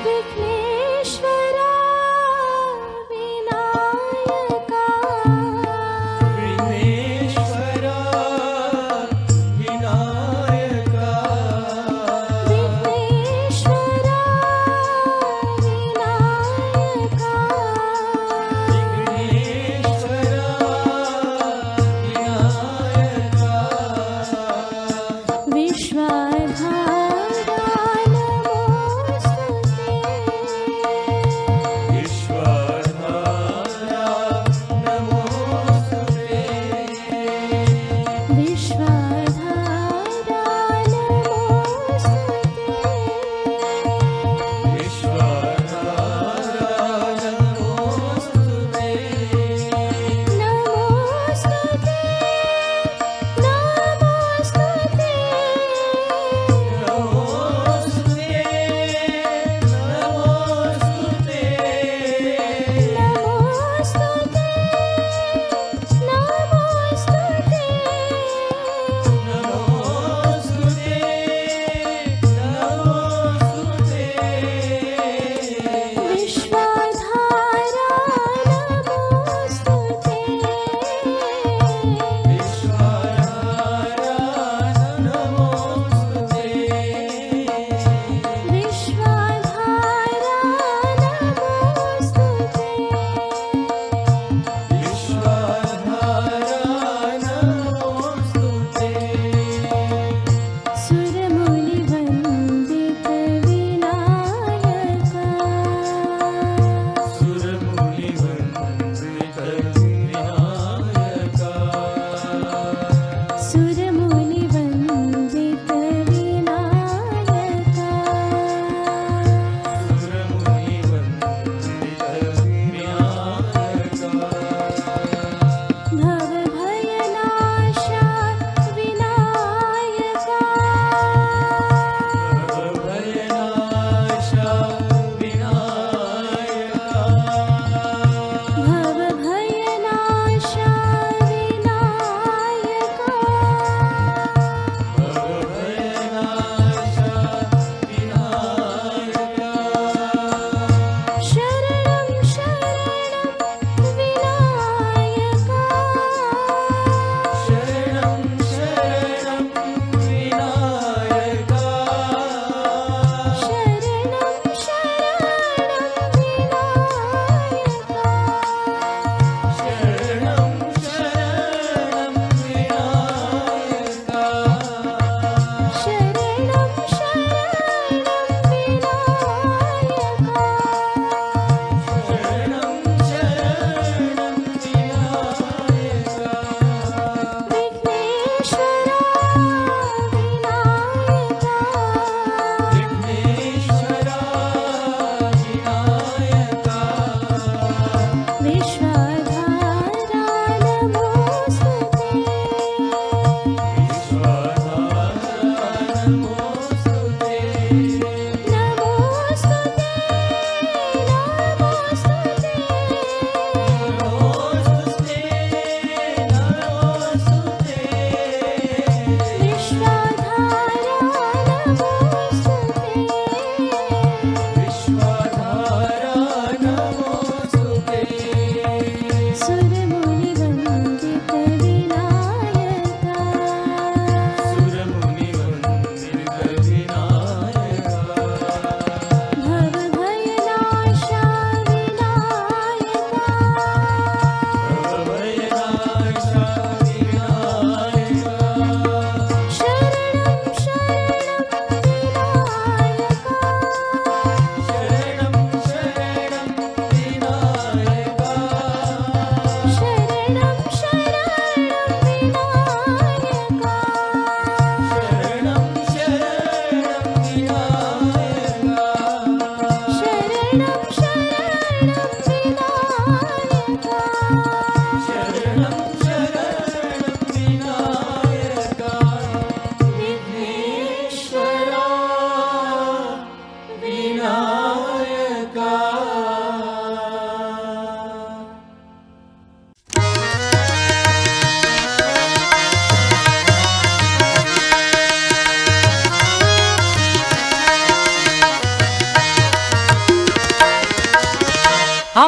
विघ्नेश्वरा विनायका विघ्नेश्वरा विनायका विघ्नेश्वरा विनायका विघ्नेश्वरा विनायका विश्वाधारा नमोस्तुते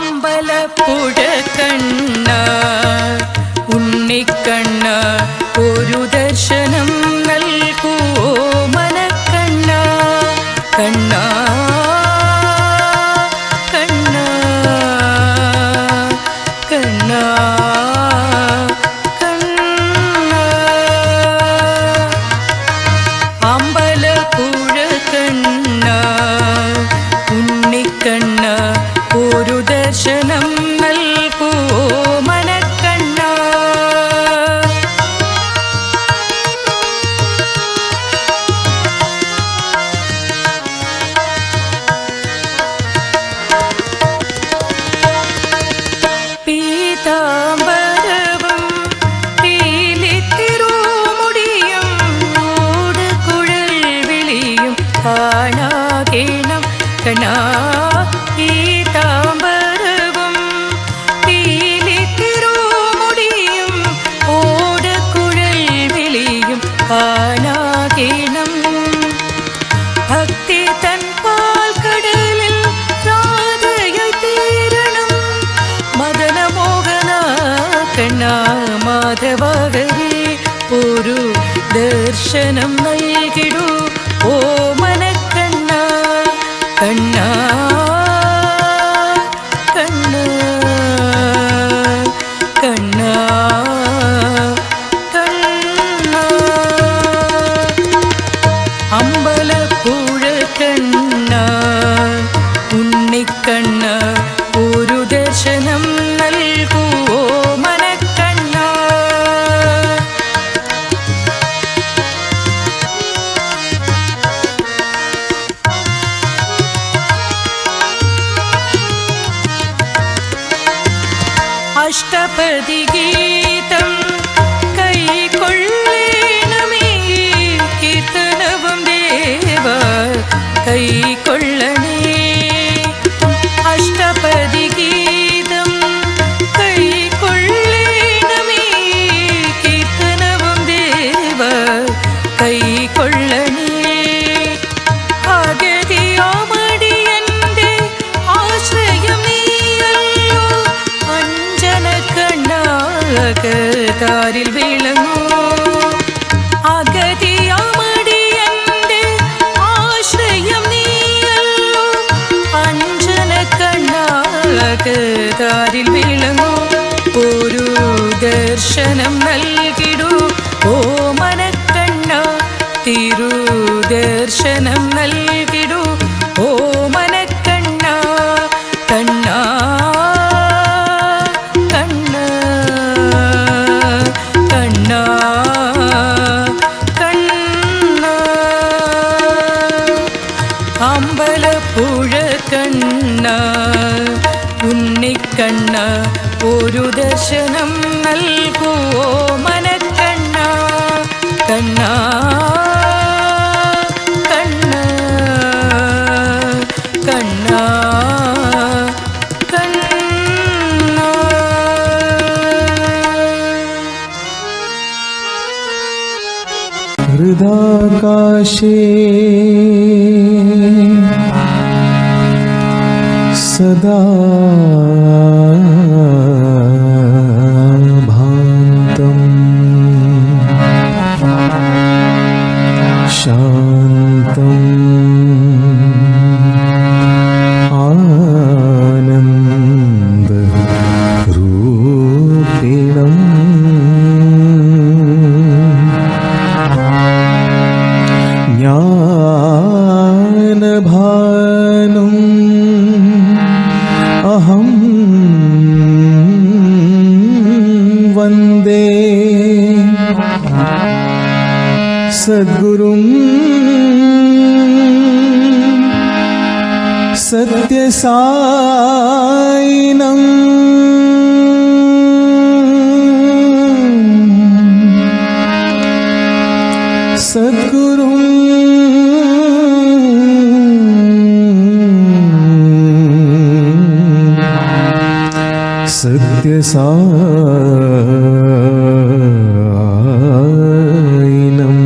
അമ്പലപ്പുഴ കണ്ണ ഉണ്ണിക്കണ്ണ ഒരു ദർശനം നൽകൂ മനക്കണ്ണ കണ്ണ കണ്ണ കണ്ണ കണ്ണ അമ്പലപ്പുഴ കണ്ണ ഉണ്ണിക്കണ്ണ ഒരു ദർശനം നൽകൂ മനക്കണ്ണ പീതാംബരവും പീലിത്തിരുമുടിയും ഓടുകുഴൽ വിളിയും കാണാകേണം കണ്ണാ പീതാംബരവും പീലിത്തിരുമുടിയും ഓടുകുഴൽ വിളിയും കാണാകേണം ഭക്തി തൻ പാൽക്കടലിൽ രാധയായി തീരണം മദനമോഹന കണ്ണ മാധവകരേ ഒരു ദർശനം നൽകിടൂ ഓ മനക്കണ്ണ കണ്ണ കണ്ണ കണ്ണ കണ്ണ അമ്പലപ്പുഴ കണ്ണ ഉണ്ണിക്കണ്ണ ഒരു ദർശനം നൽകൂ ഓ മനക്കണ്ണ അഷ്ടപതി ഗീതം കൈക്കൊള്ളേണമേ കീർത്തനവും ദേവ കൈക്കൊള്ളണേ അഷ്ടപതി ഗീതം കൈക്കൊള്ളേണമേ കീർത്തനവും ദേവ കൈക്കൊള്ളണേ ആഗതിയാമടിയന്റെ ആശ്രയം നീയല്ലോ അഞ്ജന കണ്ണാകതാരിൽ വിളങ്ങൂ അഗതിയാമടിയന്റെ ആശ്രയം നീയല്ലോ അഞ്ജന കണ്ണാകതാരിൽ വിളങ്ങൂ ഒരു ദർശനം നൽകിടൂ ഓ മനക്കണ്ണ തിരുദർശനം നൽകിടൂ ഓ മനക്കണ്ണ കണ്ണ കണ്ണ കണ്ണ കണ്ണ അമ്പലപ്പുഴ കണ്ണ ഉണ്ണിക്കണ്ണ ഒരു ദർശനം നൽകൂ ഓ മനക്കണ്ണ കണ്ണ കണ്ണ കണ്ണ കണ്ണ ഹൃദാകാശേ സദാ ഭാന്തം ശാന്തം ആനന്ദ രൂപിണം ജ്ഞാനഭാനം അഹം വന്ദേ സദ്ഗുരും സത്യസായിനം സദ്ഗുരും സത്യസായിനം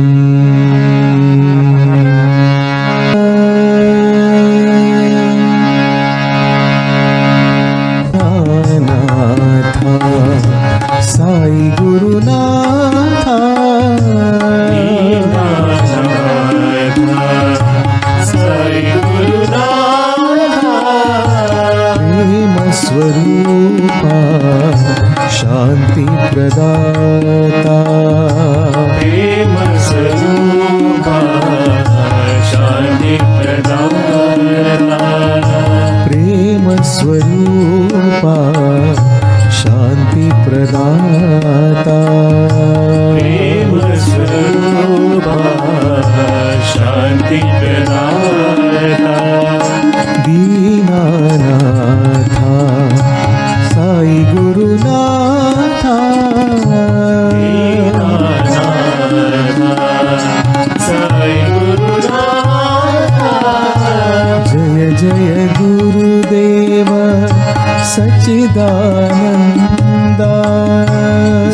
सच्चिदानन्दा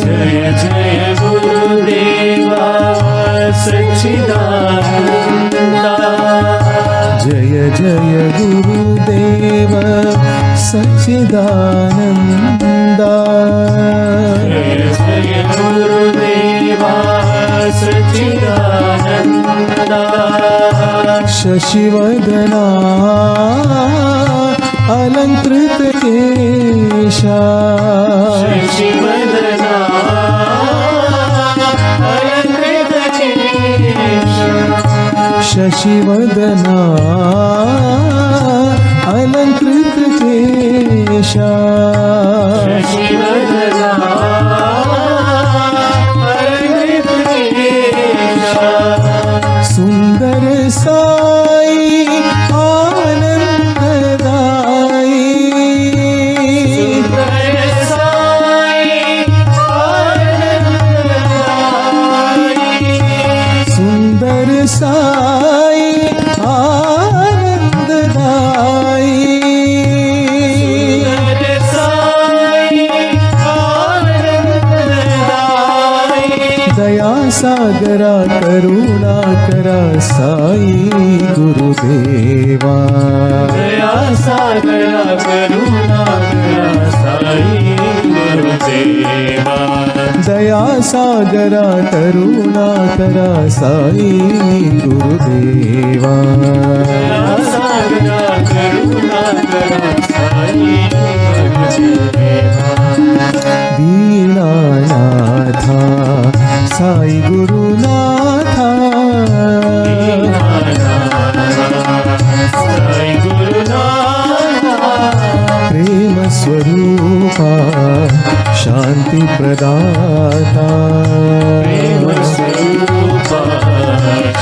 जय जय गुरुदेवा सच्चिदानन्दा जय जय गुरुदेव सच्चिदानन्दा जय जय गुरुदेवा सच्चिदानन्दा शशिवदना अलङ्कृत केशा शशिवदना अलङ्कृत केशा शशिवदना अलङ्कृत केशा शशिवदना अलङ्कृत केशा सुन्दर साई आनन्ददाई सुन्दर साई आनन्ददाई सुन्दर साई आनन्ददाई सुन्दर साई आनन्ददाई दया सागरा करुणा करा साई गुरुदेवा दया सागरा करुणा करा साई गुरुदेवा दया सागरा करुणा करा साई गुरुदेवा दया सागरा करुणा करा साई गुरुदेवा दीनानाथा साई गुरुनाथा साई गुरुनाथा प्रेम स्वरूपा शांति प्रदाता प्रेम स्वरूपा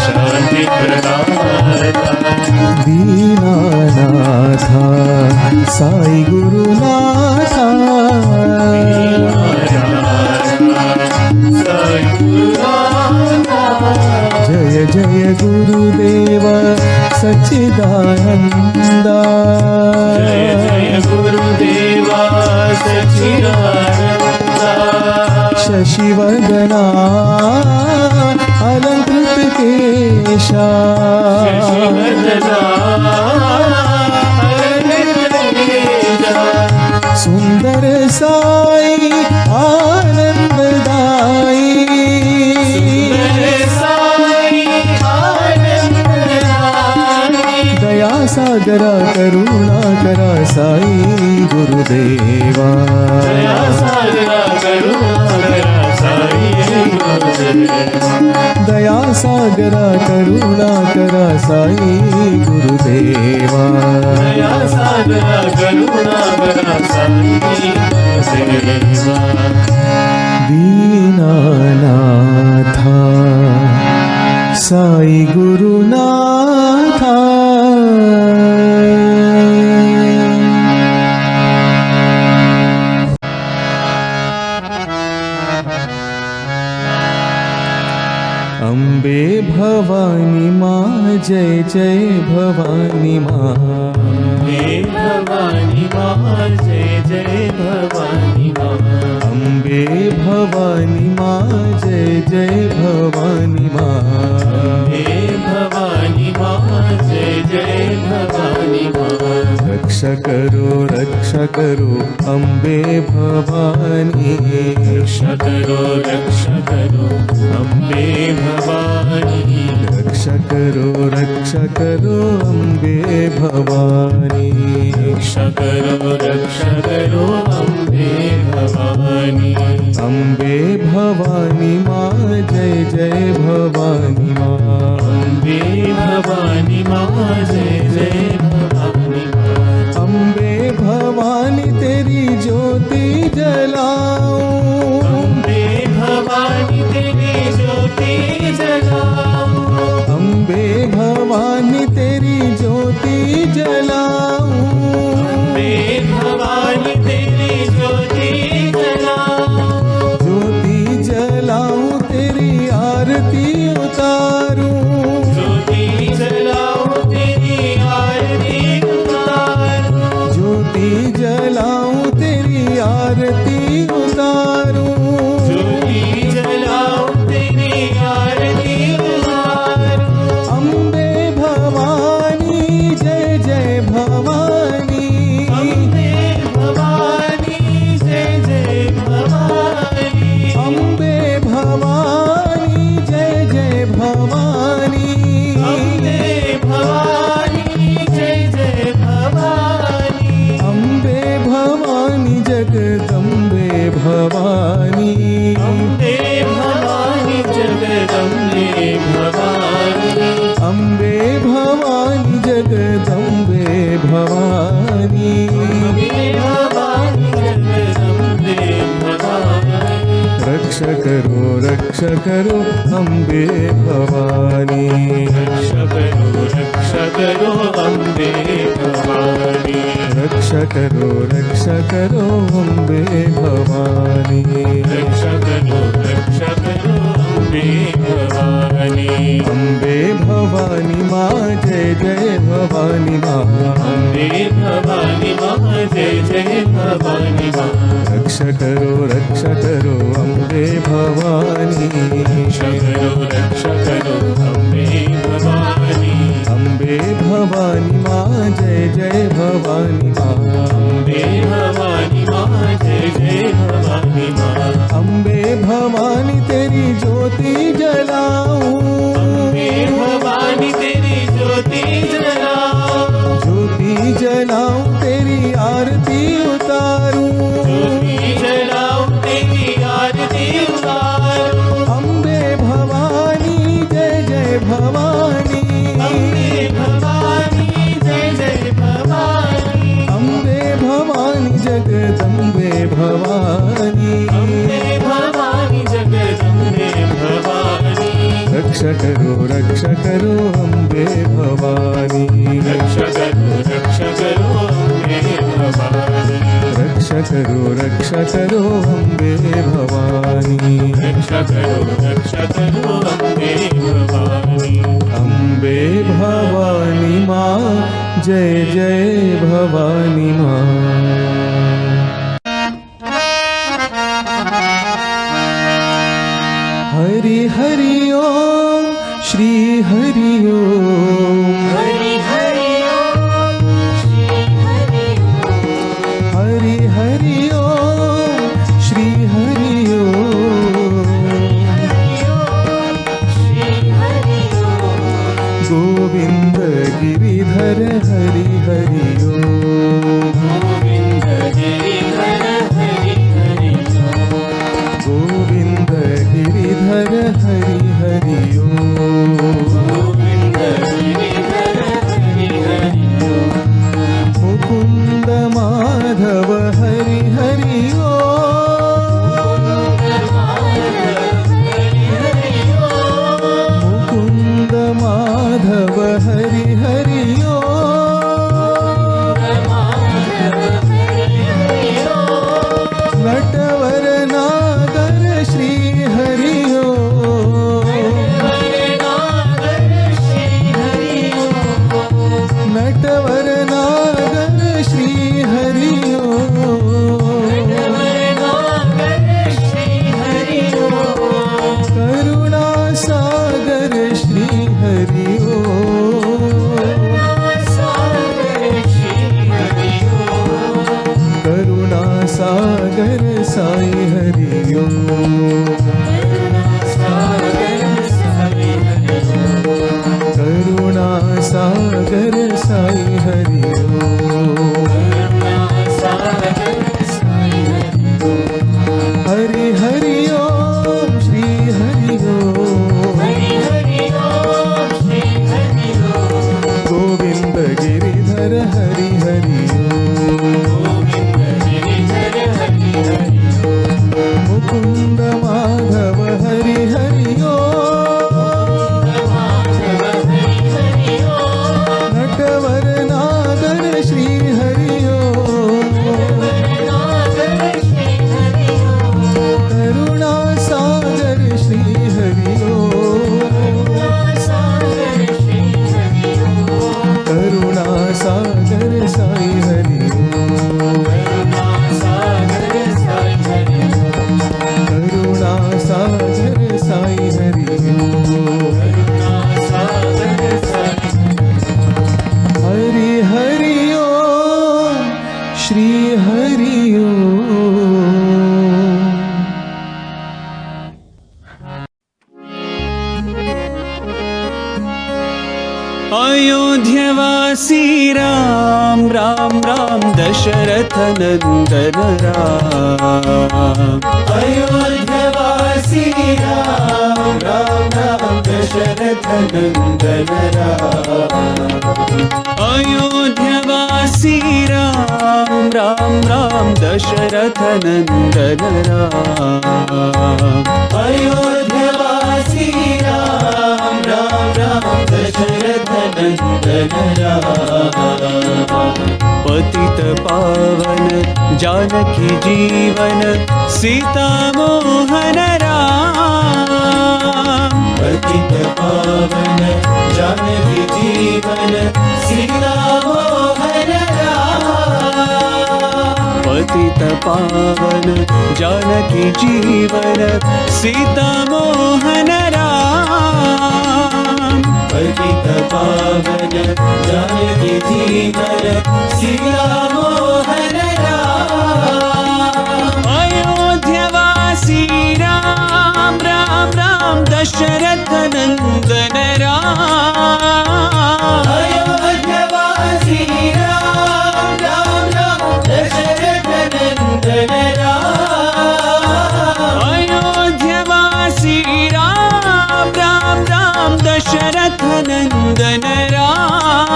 शांति प्रदाता दीनानाथा साई गुरुनाथा साई गुरुनाथा जय जय गुरुदेव सच्चिदानन्दा जय जय गुरुदेवा सच्चिदानन्दा शशिवदना अलङ्कृत केशा शशिवदना अलङ्कृत केशा सुन्दर साई आनन्ददाई सुन्दर साई आनन्ददाई दया सागरा करुणा करा साई गुरुदेवा दया सागरा करुणा करा साई गुरुदेवा दया सागरा करुणा करा साई गुरुदेवा दया सागरा करुणा करा साई गुरुदेवा दीनानाथा साई गुरुनाथा अम्बे भवानी माँ जय जय भवानी माँ हे भवानी माँ जय जय भवानी माँ अम्बे भवानी माँ जय जय भवानी माँ हे भवानी माँ जय जय भवानी माँ रक्षा करो अम्बे भवानी रक्षा करो अम्बे भवानी रक्षा करो अम्बे भवानी रक्षा करो अम्बे भवानी अम्बे भवानी माँ जय जय भवानी माँ अम्बे भवानी माँ जय जय भवानी माँ अम्बे भवानी तेरी ज्योति जलाऊं अम्बे भवानी तेरी ज्योति जलाऊं अम्बे भवानी तेरी ज्योति जलाऊं अम्बे भवानी तेरी ज्योति जलाऊं ज्योति जलाऊं तेरी आरती उतारूं ज्योति जलाऊं तेरी आरती जगदम्बे भवानी रक्ष करो अम्बे भवानी रक्ष करो अम्बे भवानी रक्ष करो अम्बे भवानी रक्ष करो अम्बे भवानी अम्बे भवानी माँ जय जय भवानी माँ अम्बे भवानी माँ जय जय भवानी माँ रक्ष करो अम्बे भवानी रक्ष करो अम्बे भवानी अम्बे भवानी माँ जय जय भवानी माँ अम्बे भवानी माँ जय जय भवानी माँ अम्बे भवानी तेरी ज्योति जलाऊं अम्बे भवानी तेरी ज्योति जलाऊं तेरी आरती उतारूं ज्योति जलाऊं तेरी आरती उतारूं अम्बे भवानी जय जय भवानी अम्बे भवानी जय जय भवानी अम्बे भवानी जगदम्बे भवानी अम्बे भवानी जगदम्बे भवानी रक्ष करो अम्बे भवानी रक्ष करो अम्बे भवानी रक्ष करो अम्बे भवानी रक्ष करो अम्बे भवानी अम्बे भवानी माँ जय जय भवानी माँ हरि हरि ओम श्री हरि ओम हरि हरि ओम श्री हरि ओम हरि हरि ओम श्री हरि ओम श्री हरि ओम गोविंद गिरिधर हरि हरि ओम गोविंद गिरिधर हरि हरि गोविंद गिरिधर हरि हरि ओम गोविंद गिरिधर हरि हरि मुकुंद माधव हरि हरि ओम मुकुंद माधव हरि हरि ओम नटवर नागर श्री हरि ओम नटवर नागर श्री हरि ओम करुणा सागर श्री हरि ओम करुणा सागर साई हरि ओम करुणा सागर साई हरि ओम हरि हरि ओम श्री हरि ओम गोविंद गिरिधर हरि हरि ओम मुकुंद माधव हरि हरि ओम नटवर नागर श्री हरि ओम करुणा सागर श्री हरि ओम करुणा सागर साई हरि ओम करुणा सागर साई हरि ओम हरि हरि ओम श्री हरि ओम अयोध्यवासी राम राम राम दशरथ नंदन राम अयोध्यवासी राम राम राम दशरथ नंदन राम अयोध्यवासी राम राम राम दशरथ नंदन राम। अयोध्यवासी राम राम राम दशरथ नंदन राम। पतित पावन जानकी जीवन सीता मोहन राम। पतित पावन जानकी जीवन सीता मोहन राम। पतित पावन जानकी जीवन सीता मोहन राम। पतित पावन जानकी जीवन सीता मोहन राम। अयोध्यवासी राम राम राम दशरथ नंदन राम। अयोध्यवासी राम राम राम दशरथ नंदन राम। अयोध्यवासी राम राम राम दशरथ नंदन राम।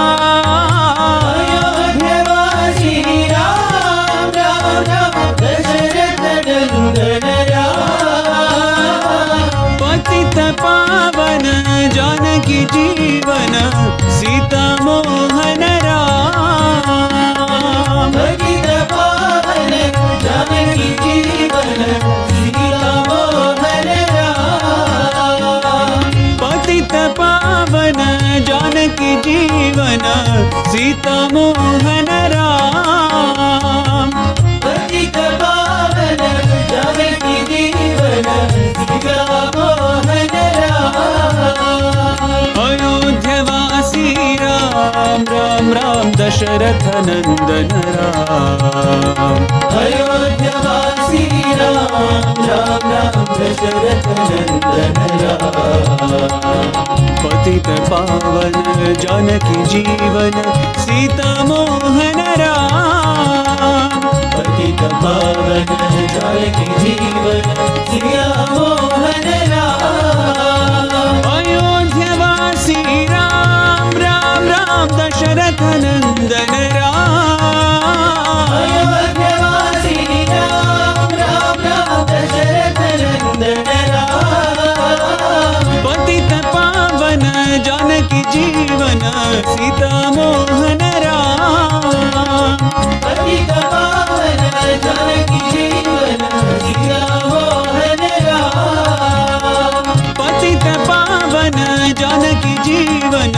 अयोध्यवासी राम राम राम दशरथ नंदन राम। पतित पावन जानकी जीवन सीता मोहन राम। पतित पावन जानकी जीवन सीता मोहन राम। पतित पावन जानकी जीवन सीता मोहन राम। पतित पावन जानकी जीवन सीता मोहन राम। अयोध्यवासी राम राम राम दशरथ नंदन राम। अयोध्यवासी राम राम राम दशरथ नंदन राम। पतित पावन जानकी जीवन सीता मोहन राम। पतित पावन जानकी जीवन सीता मोहन राम। अयोध्यवासी राम राम राम दशरथ नंदन राम। अयोध्यवासी राम राम राम दशरथ नंदन राम। पतित पावन जानकी जीवन सीता मोहन राम। पतित पावन जानकी जीवन सीता मोहन राम। पतित पावन जानकी जीवन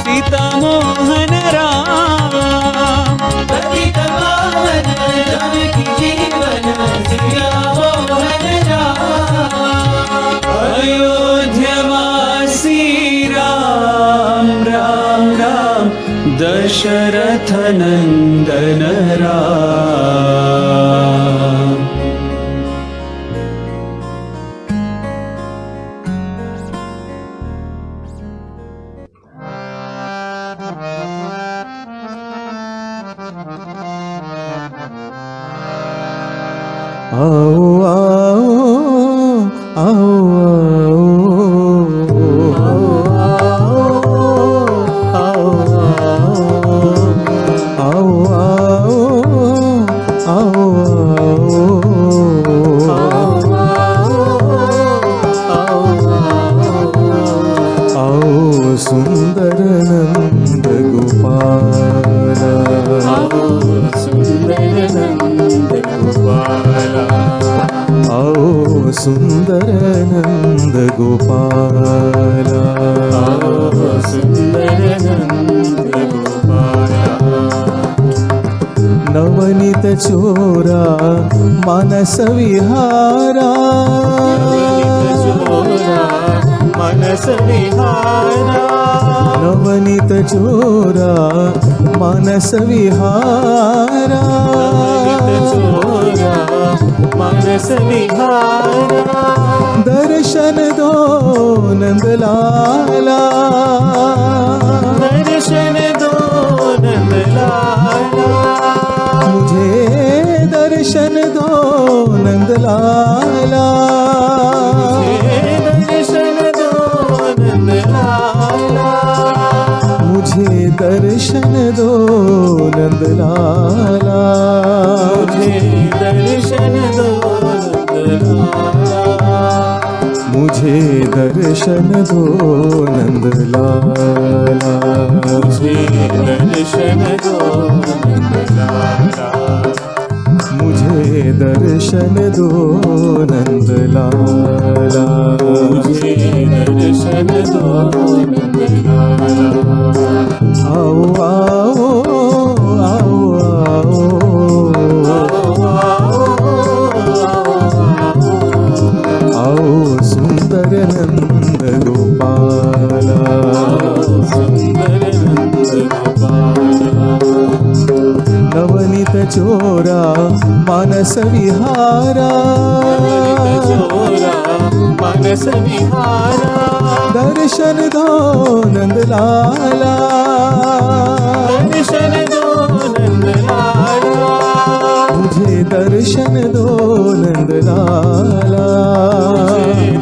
सीता मोहन राम। पतित पावन जानकी जीवन सीता मोहन राम। अयोध्यवासी राम राम राम दशरथ नंदन राम। आओ आओ आओ आओ आओ आओ आओ सुंदर नंद गोपाला। सुंदर नंद गोपाला। आओ सुंदर नंद गोपाला। सुंदर नंद गोपाला। नवनीत चोरा मानस विहारा। मनस विहारा। नवनीत चोरा मानस विहारा। चोरा मनस विहारा। दर्शन दो नंदलाला। दर्शन दो नंदलाला। मुझे दर्शन दो नंदलाला। दर्शन दो नंदलाला। मुझे दर्शन दो नंदलाला मुझे दर्शन दो नंदलाला मुझे दर्शन दो नंदलाला मुझे दर्शन दो नंदलाला मुझे दर्शन दो नंदलाला मुझे दर्शन दो नंदलाला आओ आओ आओ आओ आओ सुंदर नंद गोपाला सुंदर नंद गोपाला नवनीत चोरा मानस विहारा चोरा मानस विहारा दर्शन दो नंदलाला दर्शन दो नंदलाला मुझे दर्शन दो नंदलाला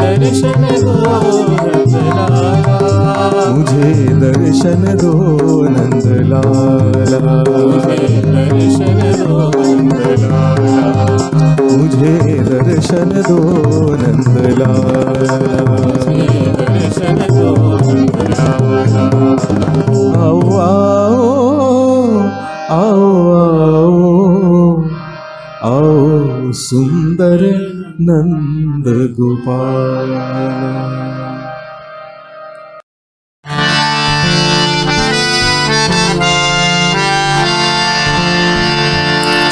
दर्शन दो नंदलाला मुझे दर्शन दो नंदलाला दर्शन दो नंदलाला मुझे दर्शन दो नंदलाला दर्शन दो नंदलाला आओ आओ आओ आओ आओ सुंदर नंद गोपाल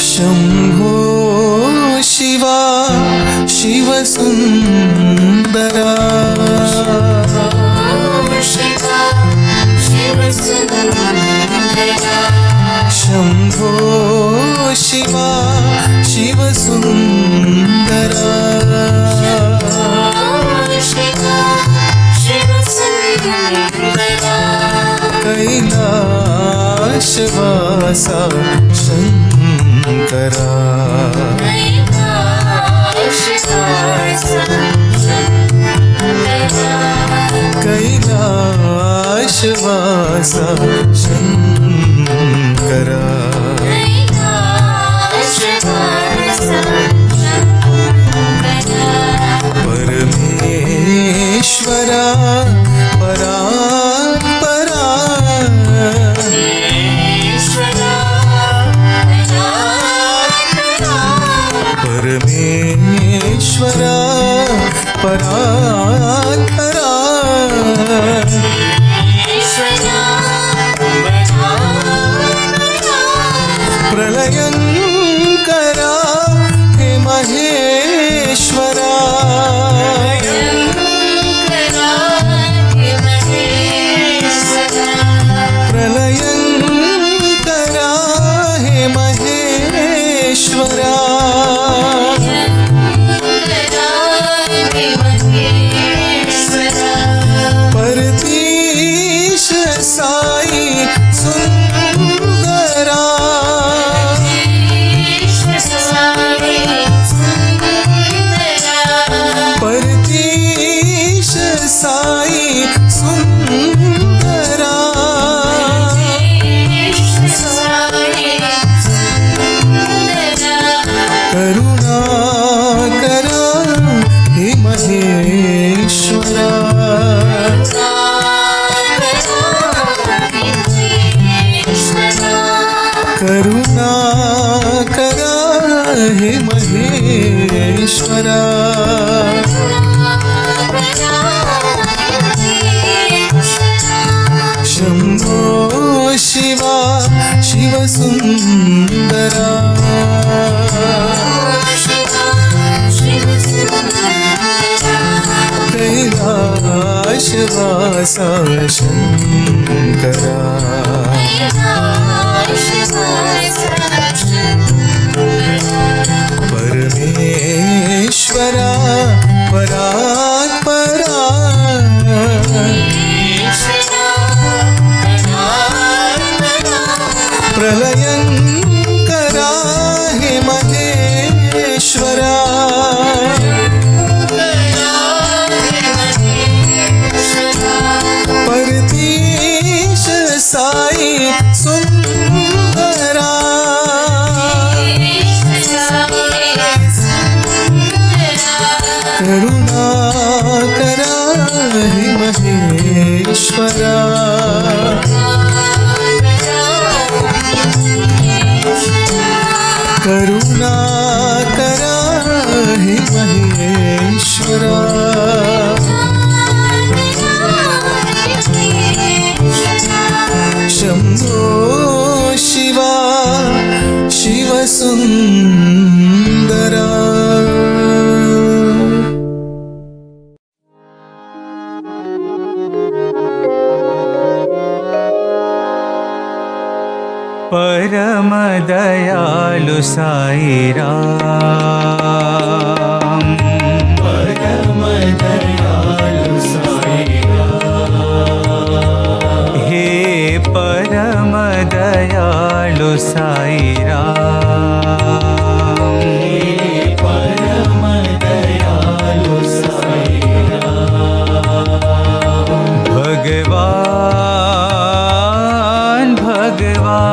शंभो शिवा शिव सुंदरा शिवा शिव सुंदरा शंभो शिवा शिव सुंदरा शिवा शिव सुंदरा कैलाशवासा शंकरा कैलाशवासा शंकरा परमेश्वरा परात्परा परमेश्वरा परात्परा प्रलयंकरा हे महेश्वरा प्रलयंकरा हे महेश्वरा परतीश साई सुंदरा परतीश साई सुंदरा करुणा करा हे महेश्वरा करुणा करा हे महेश्वरा शंभो शिवा शिव सुंदरा कैलाशवासा शंकरा परमेश्वरा परात्परा प्रलयंकरा हे महेश्वरा परतीश साई परम दयालु साई राम, परम दयालु साई राम, हे परम दयालु साई राम, हे परम दयालु साई राम, भगवान भगवान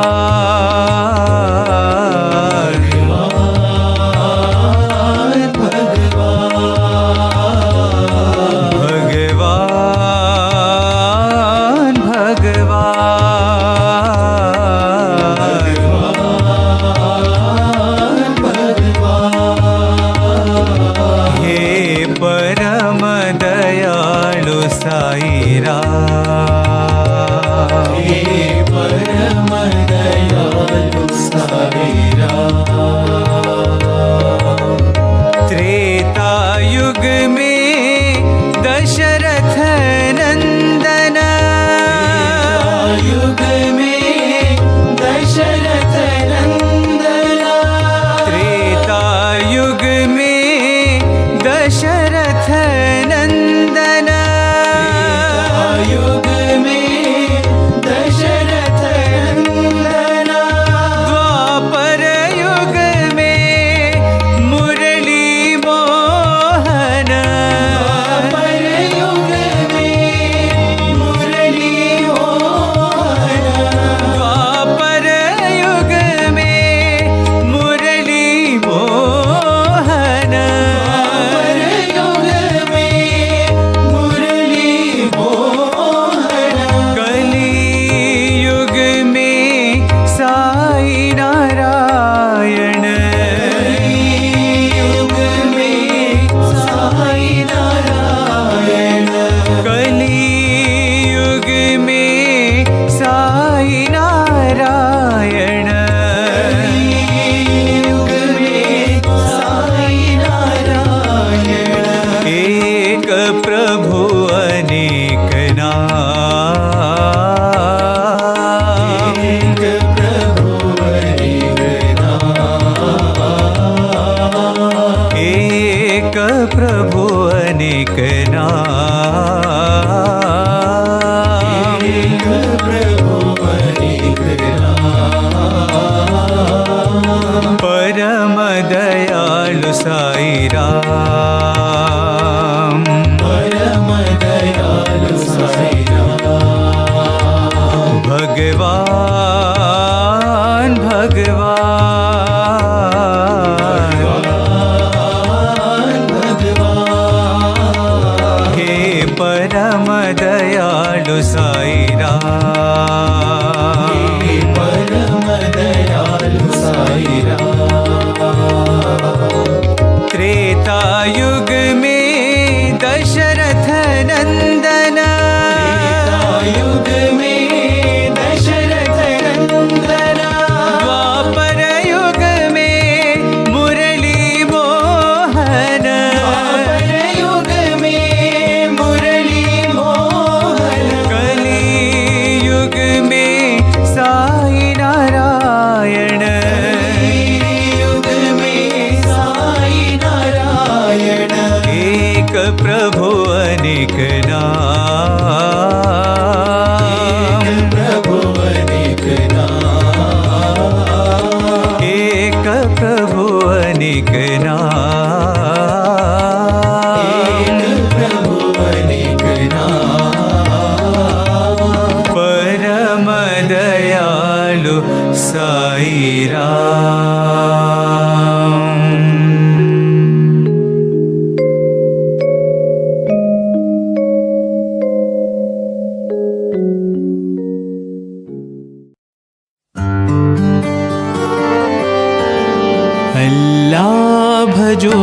भजो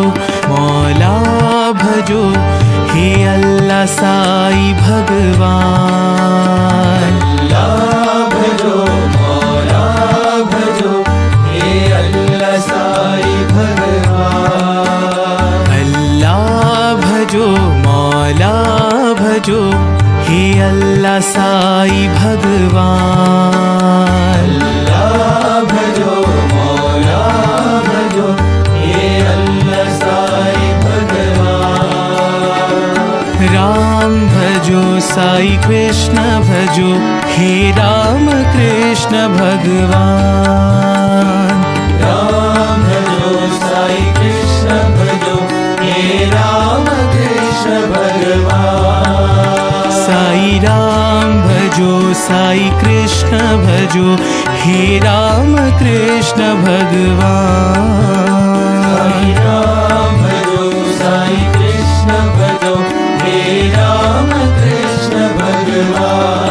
मौला भजो हे अल्लाह साई भगवान। अल्लाह भजो मौला भजो हे अल्लाह साई भगवान। अल्लाह भजो मौला भजो हे अल्लाह साई भगवान। अल्लाह साई कृष्ण भजो हे राम कृष्ण भगवान। राम भजो साई कृष्ण भजो हे राम कृष्ण भगवान। साई राम भजो साई कृष्ण भजो हे राम कृष्ण भगवान। साई राम भजो साई कृष्ण भजो हे राम कृष्ण भगवान।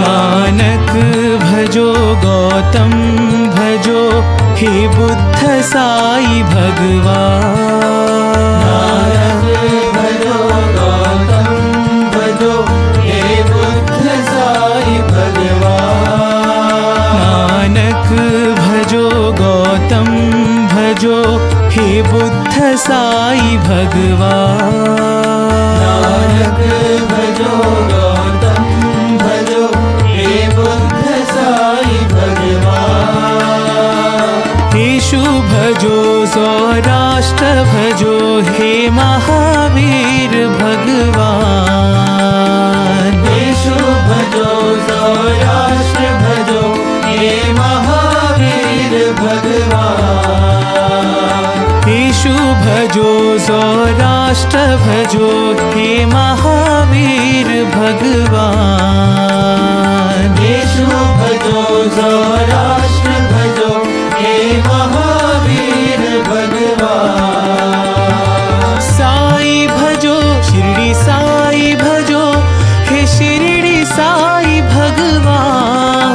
नानक भजो गौतम भजो हे बुद्ध साई भगवान। नानक भजो गौतम भजो हे बुद्ध साई भगवान। नानक भजो गौतम भजो हे बुद्ध साई भगवान। नानक भजो गौतम भजो हे बुद्ध साई भगवान। येषु भजो सौराष्ट्र भजो हे महावीर भगवान। येषु भजो सौराष्ट्र भजो हे महावीर भगवान। येषु भजो सौराष्ट्र भजो हे महावीर भगवान। येषु भजो सौराष्ट्र भजो हे महावीर भगवान। साई भजो शिरडी साई भजो हे शिरडी साई भगवान।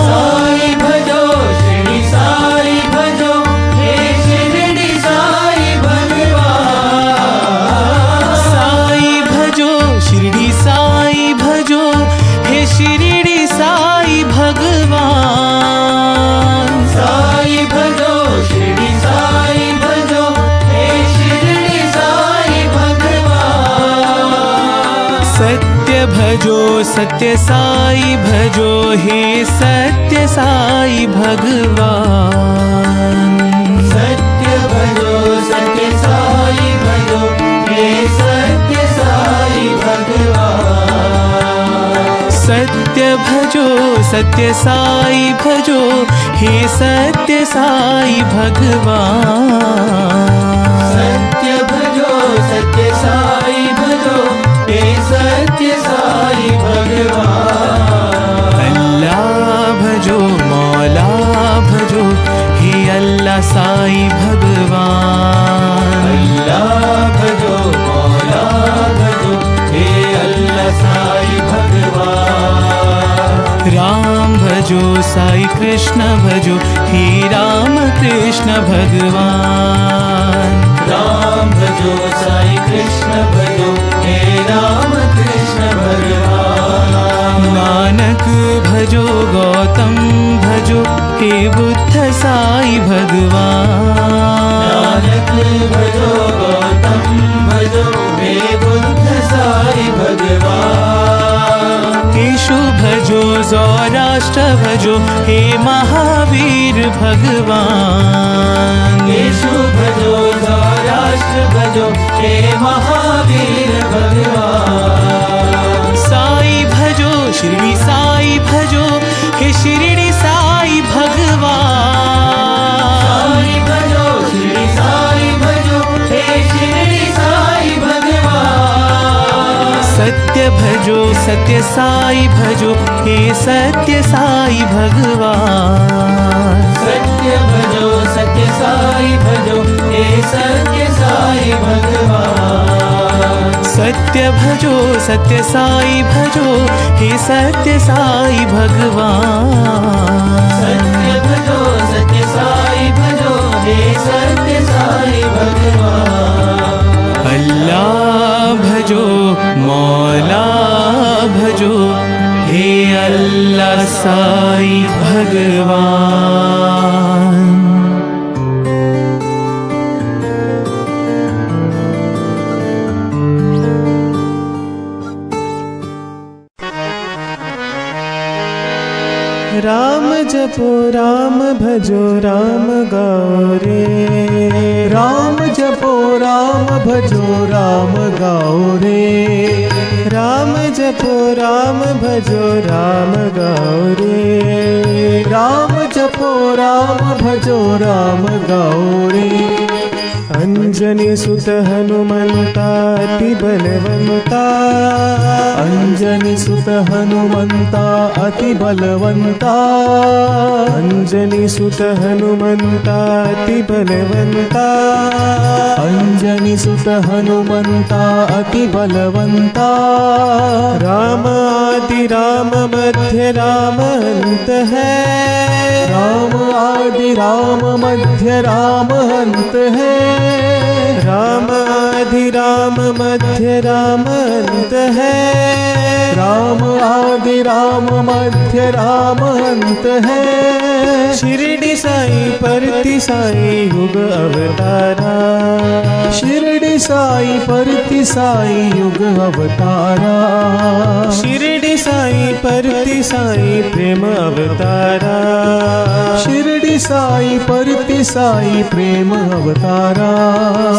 साई भजो शिरडी साई भजो हे शिरडी साई भगवान। साई भजो शिरडी साई भजो हे शिरडी साई भगवान। साई भजो शिरडी साई भजो हे शिरडी साई भगवान। सत्य भजो सत्य साई भजो हे सत्य साई भगवान। सत्य भजो सत्य साई भजो हे सत्य साई भगवान। सत्य भजो सत्य साई भजो हे सत्य साई भगवान। सत्य भजो सत्य साई भजो हे सत्य साई भगवान। अल्लाह भजो मौला भजो हे अल्लाह साई भगवान। अल्लाह भजो मौला भजो हे अल्लाह साई भगवान। राम भजो साई कृष्ण भजो हे राम कृष्ण भगवान। राम भजो साई कृष्ण भजो हे राम कृष्ण भगवान। नानक भजो गौतम भजो हे बुद्ध साई भगवान। नानक भजो गौतम भजो हे बुद्ध साई भगवान। येषु भजो सौराष्ट्र भजो हे महावीर भगवान। येषु भजो सौराष्ट्र भजो हे महावीर भगवान। साई भजो शिरडी साई भजो हे शिरडी साई भगवान। साई भजो शिरडी साई भजो हे शिरडी साई भगवान। सत्य भजो सत्य साई भजो हे सत्य साई भगवान। सत्य भजो सत्य साई भजो हे सत्य साई भगवान। सत्य भजो सत्य साई भजो हे सत्य साई भगवान। सत्य भजो सत्य साई भजो हे सत्य साई भगवान। अल्लाह भजो मौला भजो हे अल्लाह साई भगवान। राम जपो राम भजो राम गाओ रे, राम जपो राम भजो राम गाओ रे, राम जपो राम भजो राम गाओ रे, राम जपो राम भजो राम गाओ रे। अंजनी सुत हनुमंता अति बलवंता, अंजनी सुत हनुमंता अति बलवंता, अंजनी सुत हनुमंता अति बलवंता, अंजनी सुत हनुमंता अति बलवंता। राम आदि राम मध्य राम अंत है, राम आदि राम मध्य राम अंत है, राम आदि राम मध्य राम अंत है, राम आदि राम मध्य राम अंत है। शिरडी साई परति साई युग अवतारा, शिरडी साई परति साई युग अवतारा, शिरडी साई परति साई प्रेम अवतारा, शिरडी साई परति साई प्रेम अवतारा।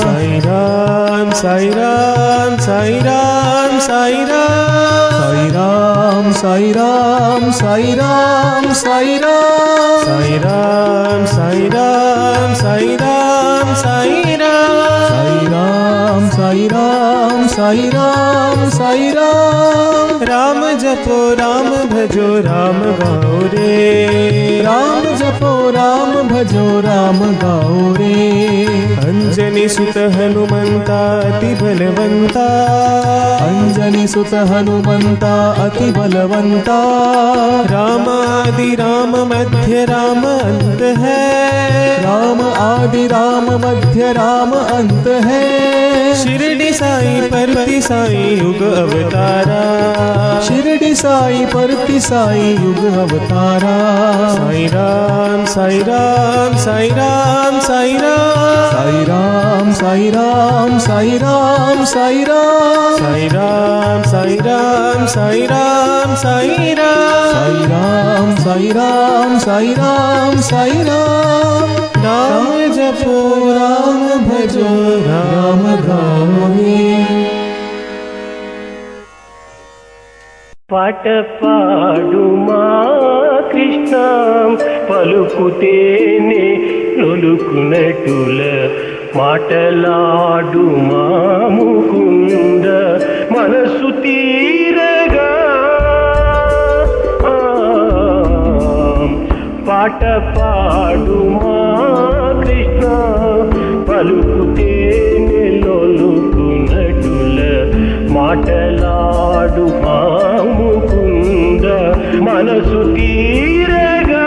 साई राम साई राम साई राम साई राम साई राम साई राम साई राम साई राम साई राम साई राम साई राम साई राम साई राम साई राम। राम जपो राम भजो राम गाओ रे, राम जपो राम भजो राम गाओ रे। अंजनी सुत हनुमंता अति बलवंता, अंजनी सुत हनुमंता अति बलवंता। राम आदि राम मध्य राम अंत है, राम आदि राम मध्य राम अंत है। शिरडी साई परति साई युग अवतारा, शिरडी साई परति साई युग अवतारा। साई राम साई राम साई राम साई राम साई राम साई राम साई राम साई राम साई राम साई राम साई राम साई राम साई राम साई राम साई राम। राम जपो राम भजो राम गाओ रे। పాట పాడుమా కృష్ణ పలుకుతేనే లొలుకునటుల మాటలాడుమా ముకుంద మనసు తీరగా పాట పాడుమా కృష్ణ పలుకుతేనే లొలుకునటుల మాటలాడుమా ముకుంద మనసు తీరగా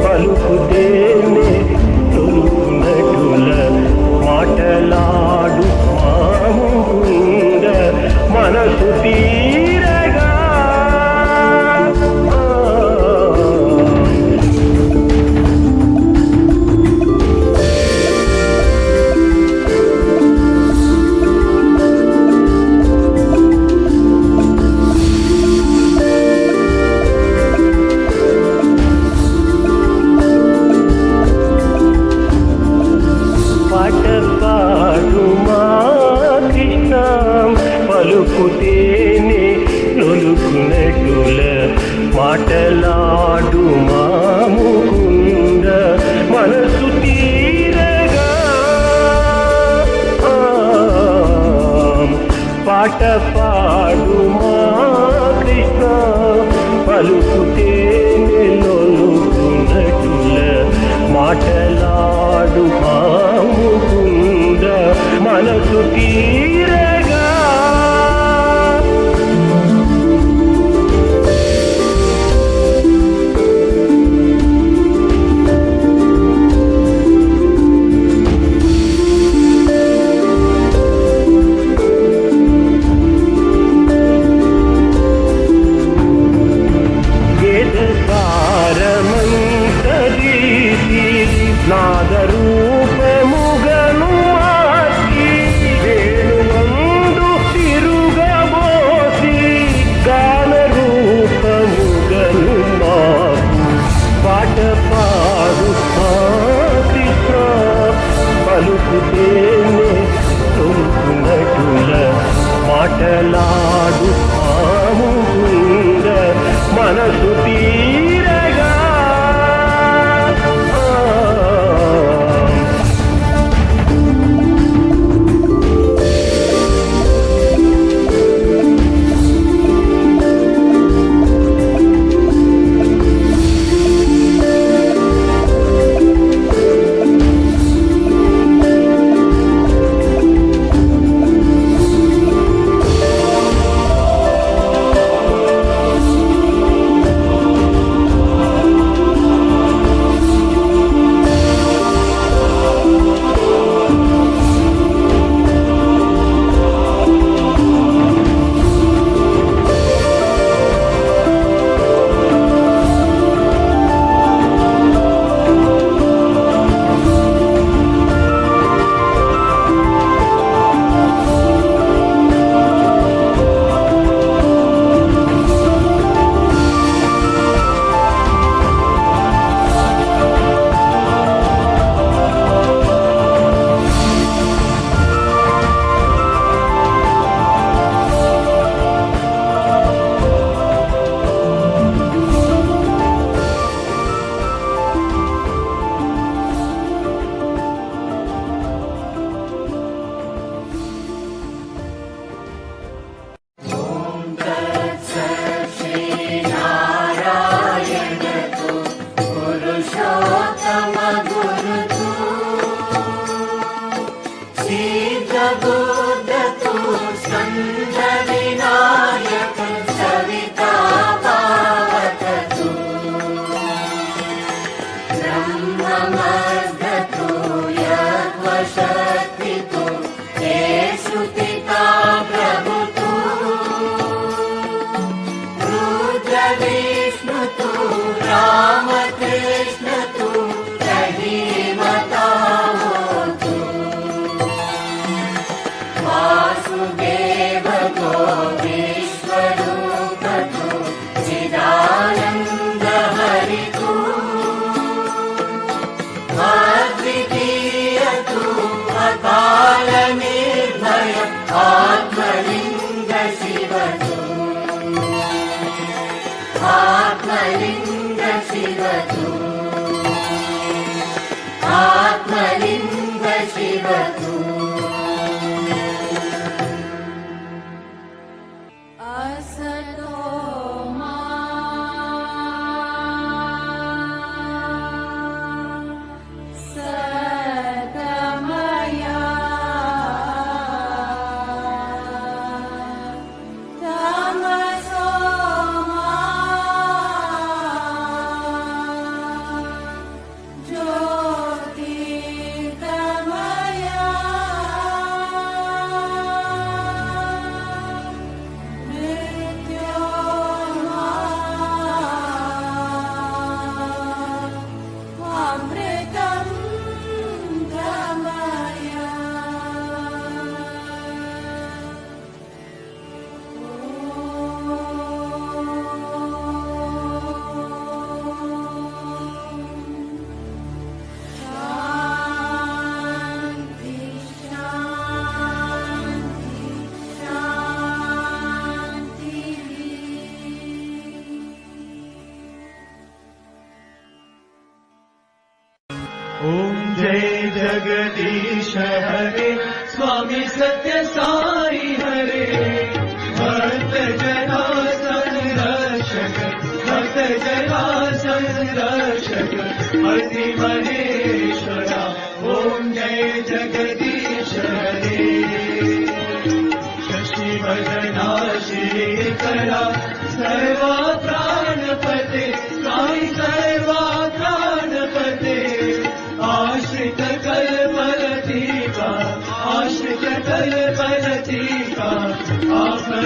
పలుకుతేనే లొలుకునటుల మాటలాడుమా ముకుంద మనసు తీరగా పాట పాడుమా కృష్ణ పలుకుతేనే లొలుకునటుల మాటలాడుమా మనసు తీరగా నాదరూపముగను మార్చి వేణువందు తిరుగబోసి గానరూపముగను మాకు పాట పాడు కృష్ణ పలుకుతేనే తొలుకునటుల మాటలాడు మనసు తీరగా ओम जय जगदीश हरे स्वामी सत्य साई हरे भक्त जना संरक्षक भक्त जना संरक्षक हरि महेश्वरा ओम जय जगदीश हरे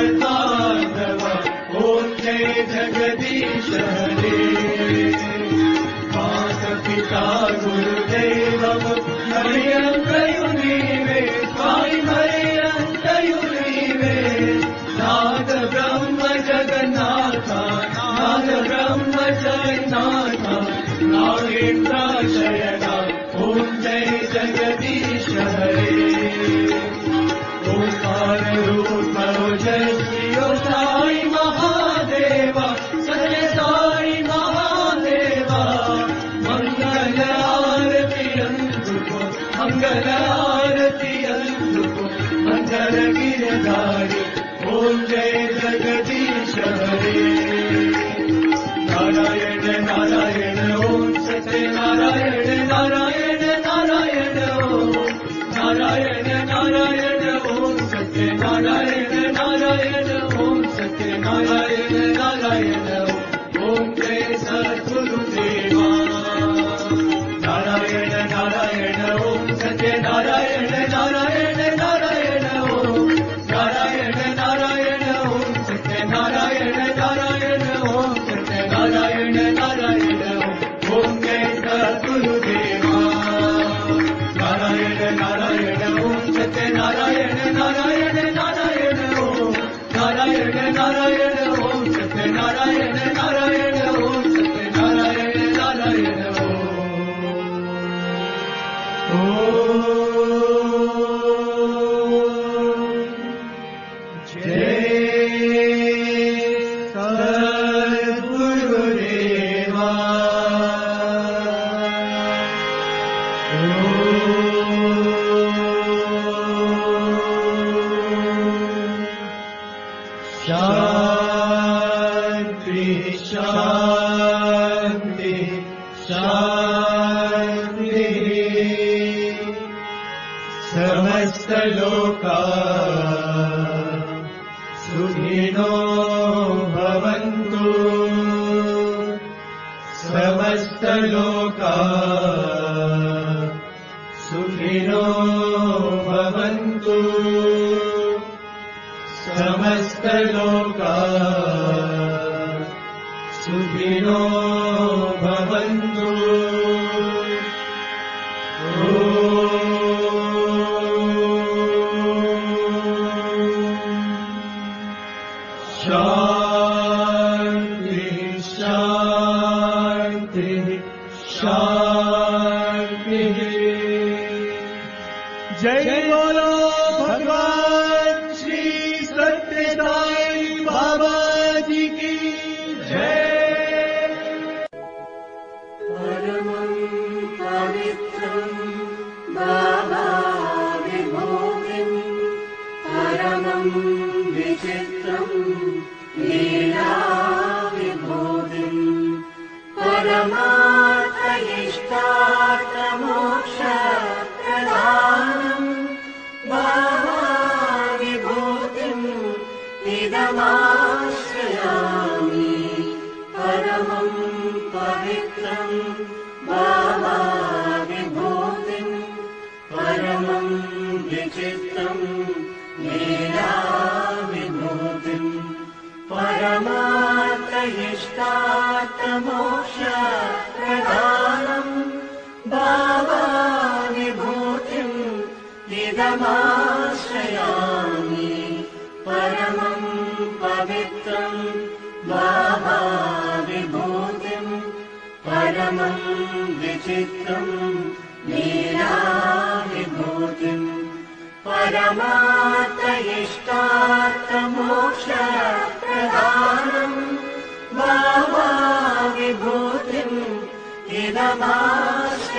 सर्वसाधव ॐ जय जगदीश हरे माता पिता गुरुदेव हरियंतयुनीवे स्वामी हरियंतयुनीवे नाद ब्रह्म जगन्नाथ नाद ब्रह्म जगन्नाथ नागेन्द्र शयना ॐ जय जगदीश हरे ओंकार रूप ओजस्वी साई महादेव सत्य साई महादेव मंगल आरती अंतुको मंगल आरती अंतुको मंगल गिरधारी ॐ जय जगदीश हरे नारायण नारायण ॐ सत्य नारायण नारायण नारायण ॐ नारायण नारायण ॐ सत्य नारायण नारायण ॐ सत्य नारायण नारायण ॐ जय सद्गुरुदेवा नारायण नारायण ॐ सत्य नारायण नारायण नारायण ॐ नारायण नारायण ॐ सत्य नारायण नारायण ॐ सत्य नारायण नारायण ॐ जय सद्गुरुदेवा नारायण नारायण ॐ सत्य नारायण नारायण नारायण ॐ नारायण नारायण ॐ सत्य नारायण नारायण ॐ सत्य नारायण नारायण ॐ शांति शांति शांति समस्त लोका सुखिनो भवन्तु समस्त लोका सुखिनो भवन्तु समस्त लोका सुखिनो भवन्तु शांति शांति शांति जय बोलो भगवान श्री सत्य साई बाबा जी की जय। परमं पवित्रं बाबा विभूतिं परमं विचित्रं लीला विभूतिं परमार्थ इष्टार्थ मोक्ष प्रदानं बाबा विभूतिं इदमाश्रयामि परमं पवित्रं बाबा विभूतिं परमं विचित्रं लीला विभूतिं परमार्थ इष्टार्थ मोक्ष प्रदानं बाबा विभूतिं इदमाश्रयामि परमं पवित्रं बाबा विभूतिं परमं विचित्रं लीला विभूतिं परमार्थ इष्टार्थ मोक्ष प्रदानं बाबा विभूतिं इदमाश्रयामि।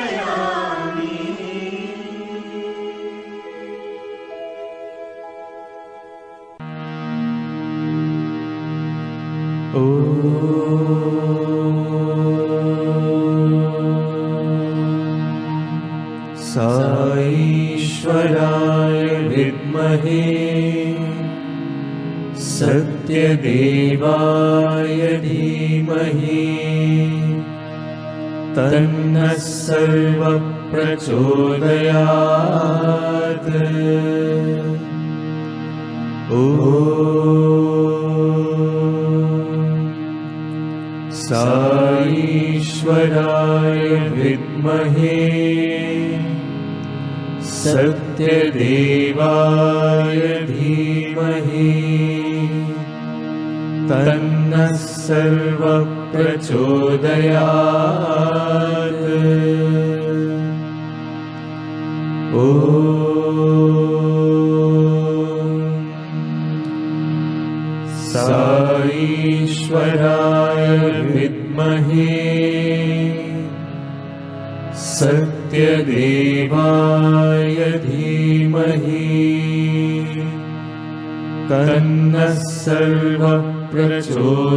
साईश्वराय विद्महे सत्यदेवाय धीमहि तन्नः सर्वप्रचोदयात्। साईश्वराय विद्महे सत्यदेवाय धीमहि तन्नः सर्वः प्रचोदयात्। साईश्वराय विद्महे सत्यदेवाय धीमहि तन्नः सर्वः प्रचोदयात्।